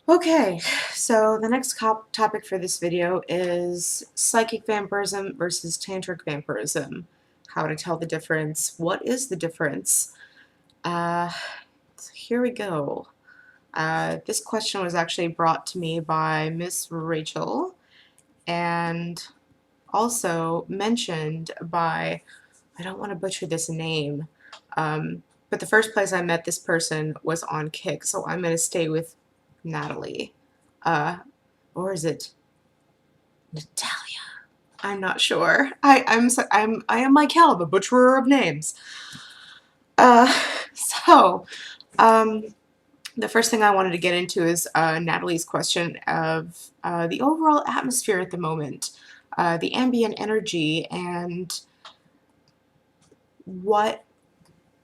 Okay, so the next topic for this video is psychic vampirism versus tantric vampirism. How to tell the difference. What is the difference? Uh, so here we go. This question was actually brought to me by Miss Rachel and also mentioned by, I don't want to butcher this name, but the first place I met this person was on Kick, so I'm going to stay with Natalie. Or is it Natalia? I'm not sure. I am Michael, the butcherer of names. Uh, so, um, the first thing I wanted to get into is Natalie's question of the overall atmosphere at the moment, the ambient energy, and what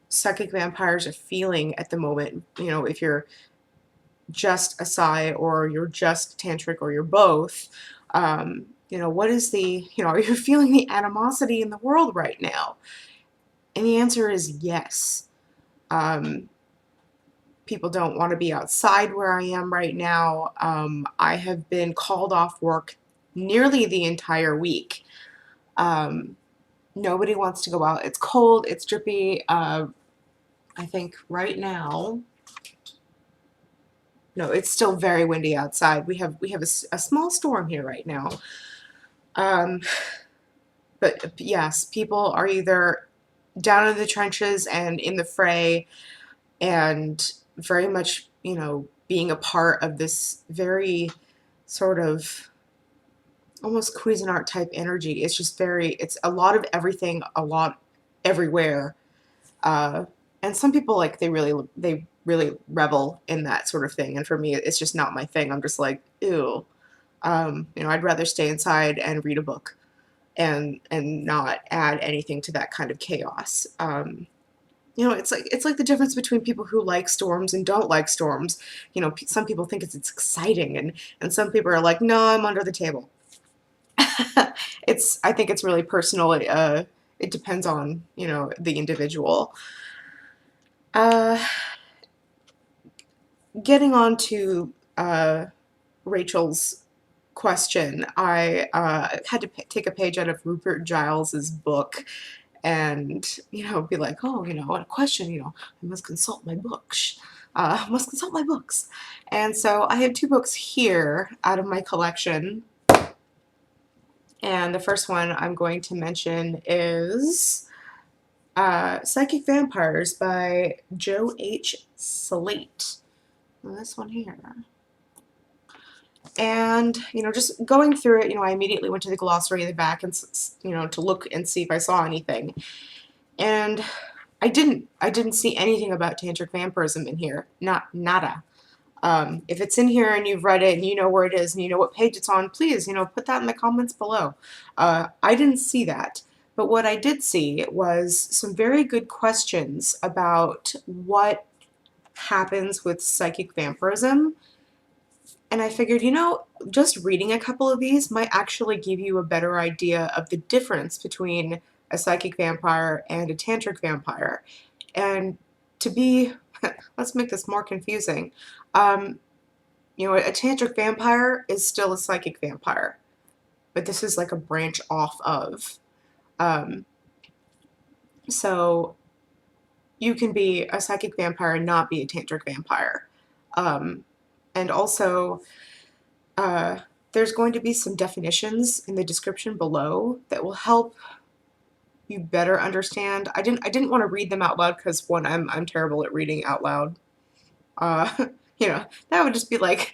psychic vampires are feeling at the moment. You know, if you're just a psi or you're just tantric or you're both, you know, what is the, you know, are you feeling the animosity in the world right now? And the answer is yes. People don't want to be outside where I am right now. I have been called off work nearly the entire week. Nobody wants to go out. It's cold, it's drippy. I think right now, no, it's still very windy outside. We have a small storm here right now. But yes, people are either down in the trenches and in the fray and very much, you know, being a part of this very sort of almost Cuisinart type energy. It's just very, it's a lot of everything, a lot everywhere. And some people, like, they really revel in that sort of thing. And for me, it's just not my thing. I'm just like, ew. You know, I'd rather stay inside and read a book and not add anything to that kind of chaos. You know, it's like the difference between people who like storms and don't like storms. You know, some people think it's exciting, and some people are like, no, I'm under the table. I think it's really personal. It depends on, you know, the individual. Uh, Getting on to Rachel's question, I had to take a page out of Rupert Giles's book, and, you know, be like, oh, you know, a question, you know, I must consult my books. Must consult my books. And so I have two books here out of my collection. And the first one I'm going to mention is Psychic Vampires by Joe H. Slate. And this one here. And, you know, just going through it, you know, I immediately went to the glossary in the back and, you know, to look and see if I saw anything. And I didn't see anything about tantric vampirism in here. Nada. If it's in here and you've read it and you know where it is and you know what page it's on, please, you know, put that in the comments below. I didn't see that. But what I did see was some very good questions about what happens with psychic vampirism. And I figured, you know, just reading a couple of these might actually give you a better idea of the difference between a psychic vampire and a tantric vampire. And to be, let's make this more confusing. You know, a tantric vampire is still a psychic vampire, but this is like a branch off of. Um, so you can be a psychic vampire and not be a tantric vampire. And also, there's going to be some definitions in the description below that will help you better understand. I didn't want to read them out loud because, one, I'm terrible at reading out loud. You know, that would just be like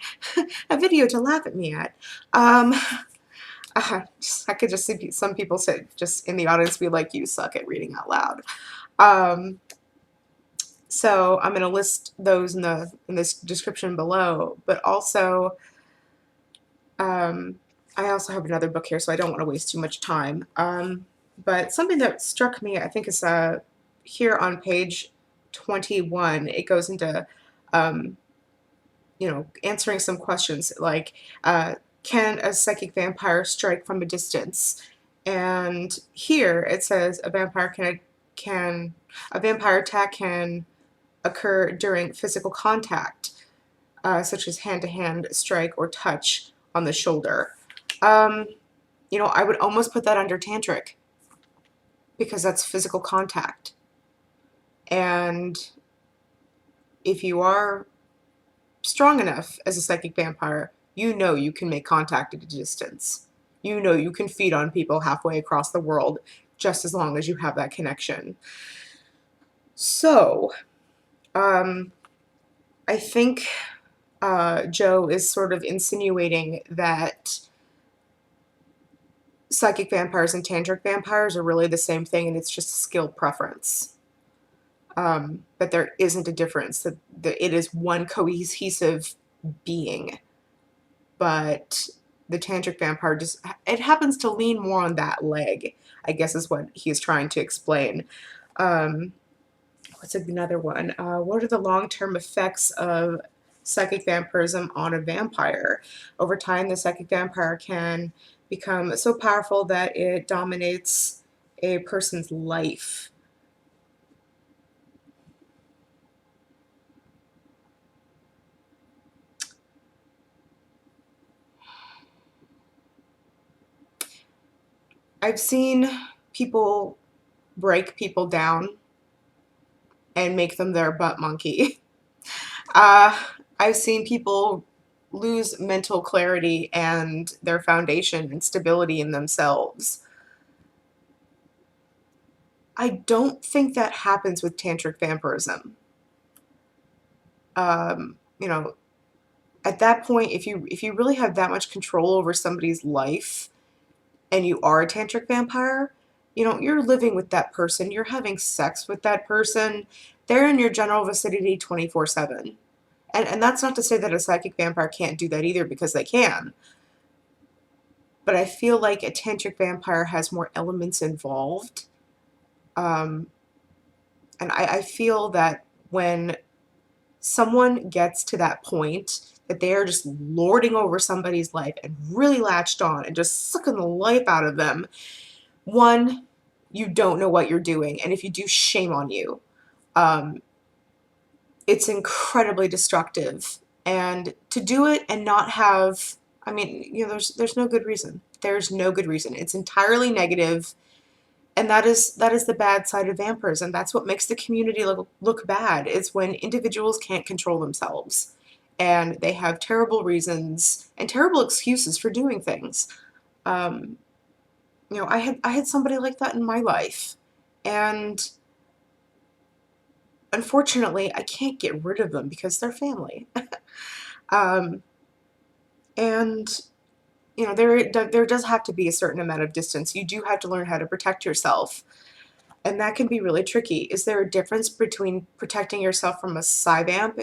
a video to laugh at me at. I could just see some people say, just in the audience, be like, you suck at reading out loud. So I'm going to list those in this description below, but also I also have another book here, so I don't want to waste too much time. But something that struck me, I think, is here on page 21. It goes into, you know, answering some questions like, can a psychic vampire strike from a distance? And here it says a vampire attack can occur during physical contact. such as hand-to-hand strike or touch on the shoulder. You know, I would almost put that under tantric because that's physical contact. And if you are strong enough as a psychic vampire, you know you can make contact at a distance. You know you can feed on people halfway across the world just as long as you have that connection. So, I think Joe is sort of insinuating that psychic vampires and tantric vampires are really the same thing, and it's just a skill preference. But there isn't a difference, that it is one cohesive being. But the tantric vampire just, it happens to lean more on that leg, I guess is what he's trying to explain. What's another one? What are the long-term effects of psychic vampirism on a vampire? Over time, the psychic vampire can become so powerful that it dominates a person's life. I've seen people break people down and make them their butt monkey. I've seen people lose mental clarity and their foundation and stability in themselves. I don't think that happens with tantric vampirism. You know, at that point, if you really have that much control over somebody's life and you are a tantric vampire, you know, you're living with that person, you're having sex with that person, they're in your general vicinity 24/7. And that's not to say that a psychic vampire can't do that either, because they can. But I feel like a tantric vampire has more elements involved. Um, and I feel that when someone gets to that point that they are just lording over somebody's life and really latched on and just sucking the life out of them, one, you don't know what you're doing. And if you do, shame on you. It's incredibly destructive. And to do it and not have, I mean, you know, there's no good reason. There's no good reason. It's entirely negative, and that is the bad side of vampirism. That's what makes the community look bad. It's when individuals can't control themselves, and they have terrible reasons and terrible excuses for doing things. You know, I had somebody like that in my life, and unfortunately, I can't get rid of them because they're family. um, and you know, there does have to be a certain amount of distance. You do have to learn how to protect yourself, and that can be really tricky. Is there a difference between protecting yourself from a psi-vamp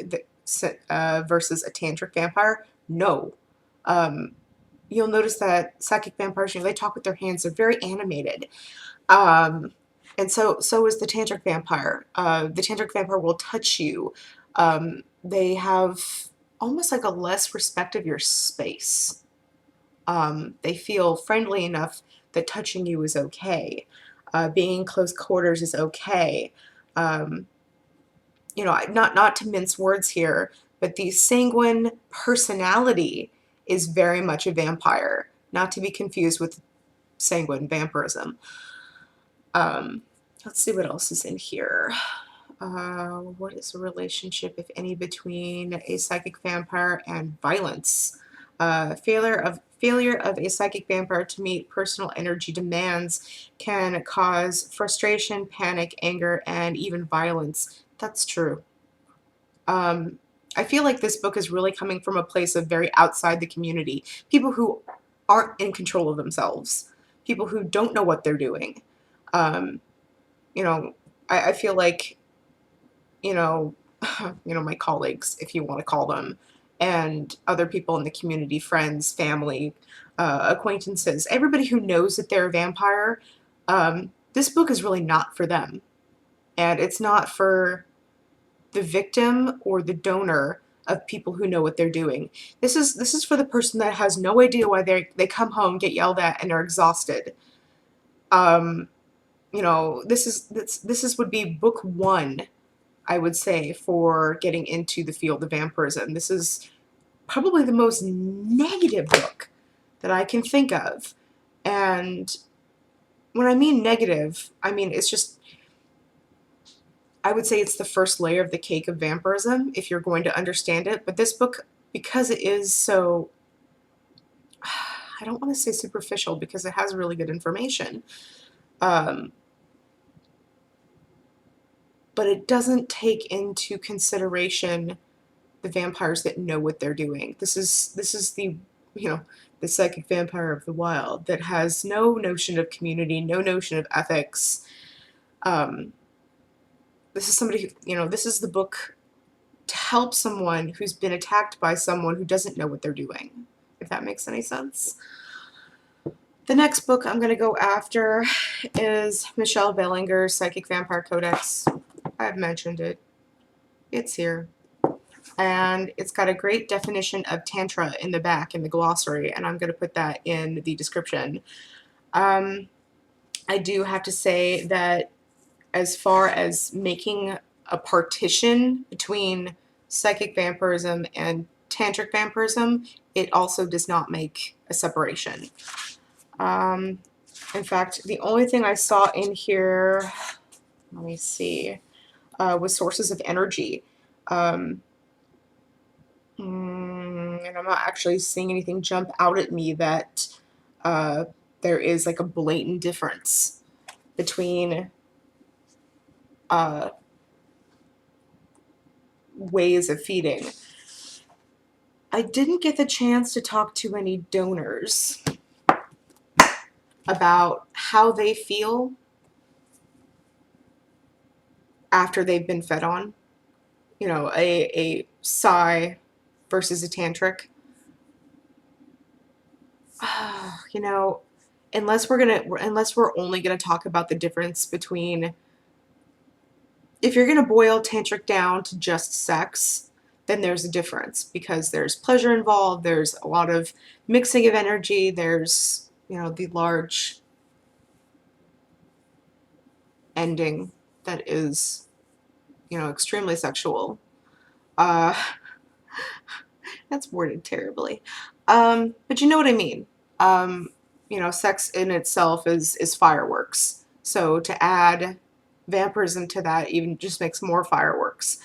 versus a tantric vampire? No. You'll notice that psychic vampires, you know, they talk with their hands. They're very animated. And so is the tantric vampire. The tantric vampire will touch you. They have almost like a less respect of your space. They feel friendly enough that touching you is okay. Being in close quarters is okay. You know, not to mince words here, but the sanguine personality is very much a vampire, not to be confused with sanguine vampirism. Let's see what else is in here. What is the relationship, if any, between a psychic vampire and violence? Failure of a psychic vampire to meet personal energy demands can cause frustration, panic, anger, and even violence. That's true. I feel like this book is really coming from a place of very outside the community. People who aren't in control of themselves. People who don't know what they're doing. You know, I feel like, you know, my colleagues, if you want to call them, and other people in the community, friends, family, acquaintances, everybody who knows that they're a vampire, this book is really not for them. And it's not for the victim or the donor of people who know what they're doing. This is for the person that has no idea why they come home, get yelled at, and are exhausted. You know, this would be book one I would say, for getting into the field of vampirism. This is probably the most negative book that I can think of. And when I mean negative, I mean it's just, I would say it's the first layer of the cake of vampirism if you're going to understand it. But this book, because it is so, I don't want to say superficial because it has really good information, but it doesn't take into consideration the vampires that know what they're doing. This is the, you know, the psychic vampire of the wild that has no notion of community, no notion of ethics. This is somebody who, you know, this is the book to help someone who's been attacked by someone who doesn't know what they're doing, if that makes any sense. The next book I'm going to go after is Michelle Belanger's Psychic Vampire Codex. I've mentioned it. It's here. And it's got a great definition of Tantra in the back in the glossary, and I'm going to put that in the description. I do have to say that as far as making a partition between psychic vampirism and tantric vampirism, it also does not make a separation. In fact, the only thing I saw in here, let me see, was sources of energy. And I'm not actually seeing anything jump out at me that there is like a blatant difference between ways of feeding. I didn't get the chance to talk to any donors about how they feel after they've been fed on. You know, a psi versus a tantric. You know, unless we're only gonna talk about the difference between, if you're gonna boil tantric down to just sex, then there's a difference because there's pleasure involved, there's a lot of mixing of energy, there's, you know, the large ending that is, you know, extremely sexual. That's worded terribly. But you know what I mean. You know, sex in itself is fireworks. So to add vampirism to that even just makes more fireworks.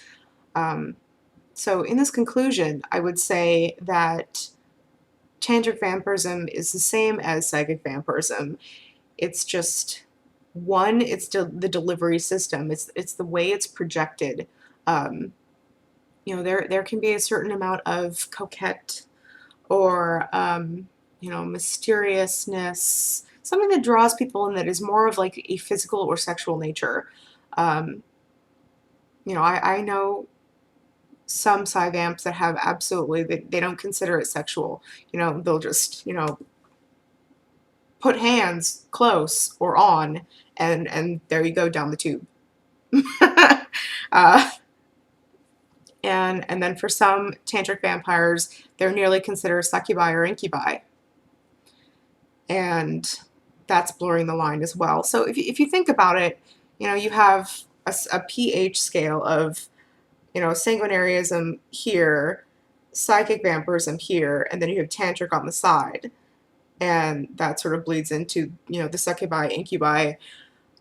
So in this conclusion, I would say that tantric vampirism is the same as psychic vampirism. It's just one, it's the delivery system. It's the way it's projected. You know, there can be a certain amount of coquette or you know, mysteriousness, something that draws people in that is more of like a physical or sexual nature. You know, I know some psi-vamps that have absolutely, they don't consider it sexual. You know, they'll just, you know, put hands close or on, and there you go down the tube. And then for some tantric vampires, they're nearly considered succubi or incubi. And that's blurring the line as well. So if you think about it, you know, you have a pH scale of, you know, sanguinarianism here, psychic vampirism here, and then you have tantric on the side. And that sort of bleeds into, you know, the succubi, incubi,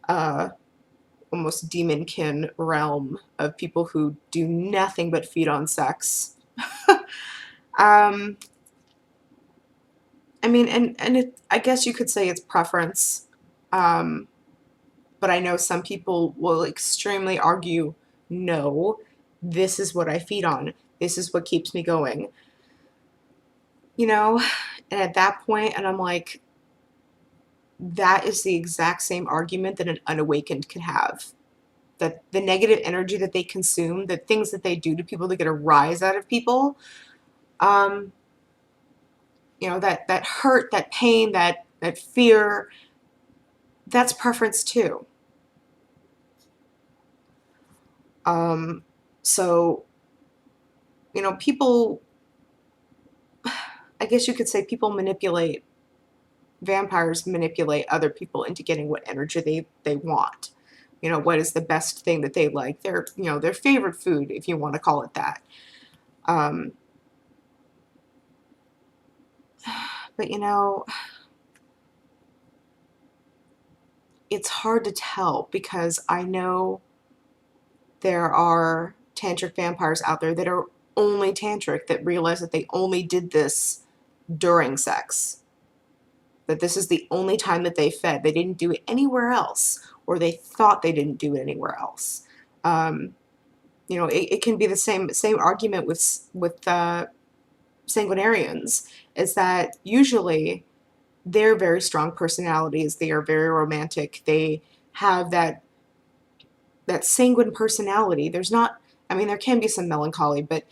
almost demonkin realm of people who do nothing but feed on sex. I mean, and I guess you could say it's preference, but I know some people will extremely argue, no, this is what I feed on. This is what keeps me going. You know, and at that point, and I'm like, that is the exact same argument that an unawakened could have. That the negative energy that they consume, the things that they do to people to get a rise out of people, you know, that hurt, that pain, that fear, that's preference too. So, you know, people, I guess you could say people manipulate, vampires manipulate other people into getting what energy they want. You know, what is the best thing that they like, their, you know, their favorite food, if you want to call it that. But you know, it's hard to tell, because I know there are tantric vampires out there that are only tantric, that realize that they only did this during sex, that this is the only time that they fed. They didn't do it anywhere else, or they thought they didn't do it anywhere else. You know, it can be the same argument with sanguinarians, is that usually they're very strong personalities. They are very romantic. They have that sanguine personality. There's not, I mean, there can be some melancholy, but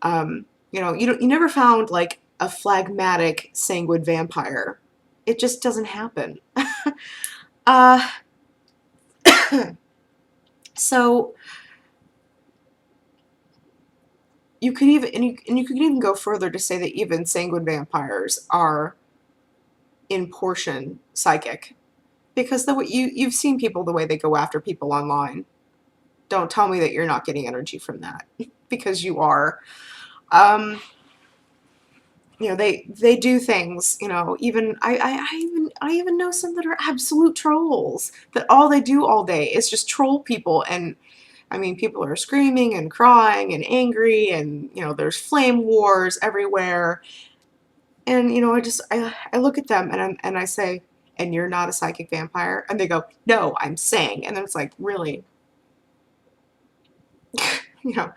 you know, you never found like a phlegmatic sanguine vampire. It just doesn't happen. uh, so you could even, and you could even go further to say that even sanguine vampires are in portion psychic, because you've seen people, the way they go after people online. Don't tell me that you're not getting energy from that, because you are. You know, they do things, you know, even I even know some that are absolute trolls, that all they do all day is just troll people. And I mean, people are screaming and crying and angry, and you know, there's flame wars everywhere. And you know, I look at them, and I say, and you're not a psychic vampire? And they go, no, I'm saying. And then it's like, really? You know,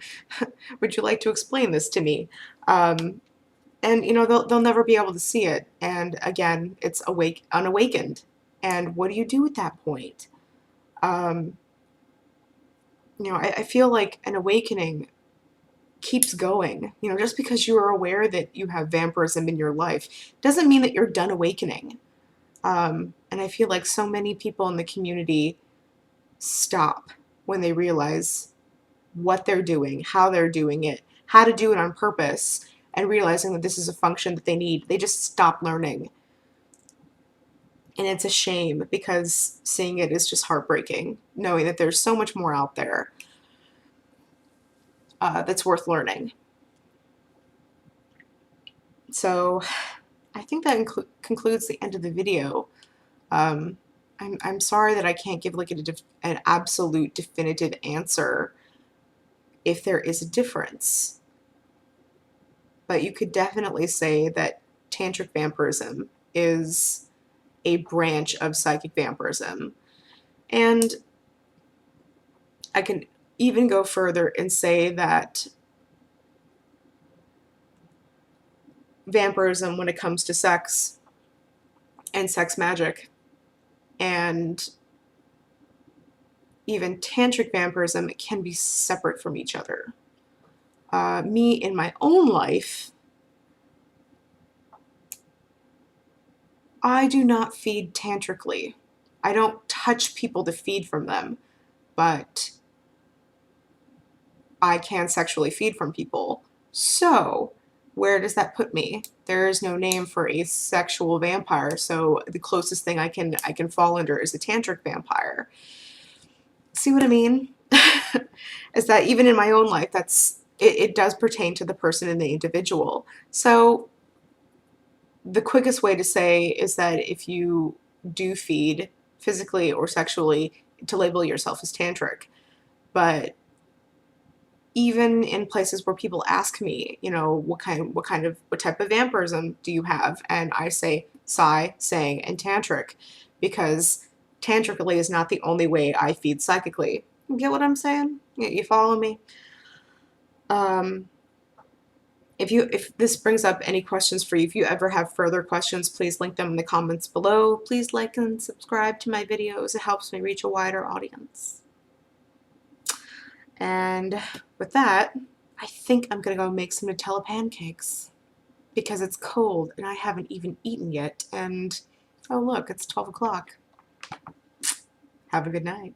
would you like to explain this to me? And you know, they'll never be able to see it. And again, it's unawakened. And what do you do at that point? You know, I feel like an awakening keeps going. You know, just because you are aware that you have vampirism in your life doesn't mean that you're done awakening. And I feel like so many people in the community stop when they realize what they're doing, how they're doing it, how to do it on purpose, and realizing that this is a function that they need. They just stop learning. And it's a shame, because seeing it is just heartbreaking, knowing that there's so much more out there that's worth learning. So I think that concludes the end of the video. I'm sorry that I can't give like an absolute definitive answer if there is a difference. But you could definitely say that tantric vampirism is a branch of psychic vampirism. And I can even go further and say that vampirism, when it comes to sex and sex magic, and even tantric vampirism, it can be separate from each other. Me, in my own life, I do not feed tantrically. I don't touch people to feed from them, but I can sexually feed from people. So where does that put me? There is no name for a sexual vampire, so the closest thing I can fall under is a tantric vampire. See what I mean? Is that even in my own life, it does pertain to the person and the individual. So the quickest way to say is that if you do feed physically or sexually, to label yourself as tantric. But even in places where people ask me, you know, what type of vampirism do you have? And I say psi, sang, and tantric, because tantrically is not the only way I feed psychically. You get what I'm saying? You follow me? If this brings up any questions for you, if you ever have further questions, please link them in the comments below. Please like and subscribe to my videos. It helps me reach a wider audience. And with that, I think I'm gonna go make some Nutella pancakes, because it's cold and I haven't even eaten yet. And oh look, it's 12 o'clock. Have a good night.